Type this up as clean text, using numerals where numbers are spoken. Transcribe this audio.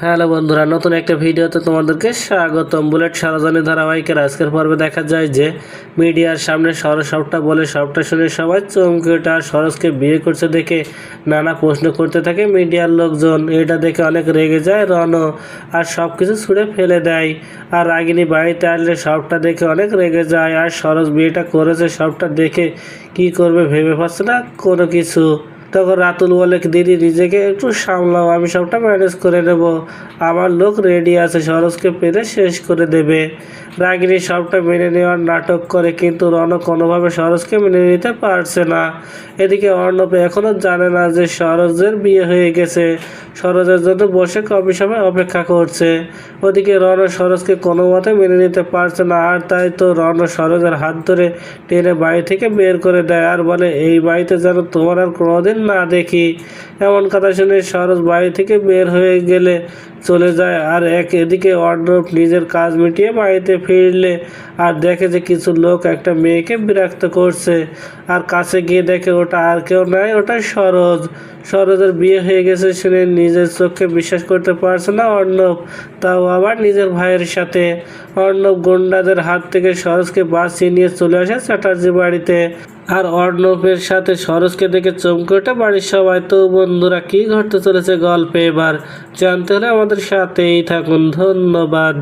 Hello বন্ধুরা, নতুন একটা ভিডিওতে তোমাদেরকে স্বাগতম। বুলেট সারাজানি ধারাবাহিকের আজকের পর্বে দেখা যায় যে মিডিয়ার সামনে সরোজ সবটা বলে সবটা শুনে সবাই চমকে ওঠে। আর সরোজকে বিয়ে করছে দেখে নানা প্রশ্ন করতে থাকে মিডিয়ার লোকজন। এটা দেখে অনেক রেগে যায় রণ, আর সব কিছু ছুঁড়ে ফেলে দেয়। আর রাগিনী বাড়িতে আসলে সবটা দেখে অনেক রেগে যায়। আর সরোজ বিয়েটা করেছে সবটা দেখে কি করবে ভেবে পাচ্ছে না কোনো কিছু। তখন রাতুল বলে, দিদি নিজেকে একটু সামলাও, আমি সবটা ম্যানেজ করে নেব। আমার লোক রেডি আছে, সরোজকে পেরে শেষ করে দেবে। রাগিনী সবটা মেনে নেওয়ার নাটক করে, কিন্তু রণ কোনোভাবে সরোজকে মেনে নিতে পারছে না। এদিকে অর্ণব এখনও জানে না যে সরোজের বিয়ে হয়ে গেছে। সরোজের জন্য বসে কফি শপে অপেক্ষা করছে। ওদিকে রণ সরোজকে কোনো মতে মেনে নিতে পারছে না। আর তাই তো রণ সরোজের হাত ধরে টেনে বাড়ি থেকে বের করে দেয় আর বলে, এই বাড়িতে যেন তোমার আর কোনোদিন না দেখি। এমন কথা শুনে সরোজ বাড়ি থেকে বের হয়ে গেলে চলে যায়। আর এদিকে অর্ণব নিজের কাজ মিটিয়ে বাড়িতে ফিরলে আর দেখে যে কিছু লোক একটা মেয়েকে বিরক্ত করছে। আর কাছে গিয়ে দেখে ওটা আর কেউ নয়, ওটা সরোজ। সরোজের বিয়ে হয়ে গেছে শুনে নিজের চোখকে বিশ্বাস করতে পারছে না অর্ণব, তাও আবার নিজের ভাইয়ের সাথে। অর্ণব গুন্ডাদের হাত থেকে সরোজকে বাঁচিয়ে নিয়ে চলে আসে চ্যাটার্জি বাড়িতে। আর অর্ণবের সাথে সরোজকে দেখে চমকে ওঠে বাড়ির সবাই। তো বন্ধুরা, কি ঘটতে চলেছে গল্পে এবার জানতে হলে আমাদের সাথেই থাকুন। ধন্যবাদ।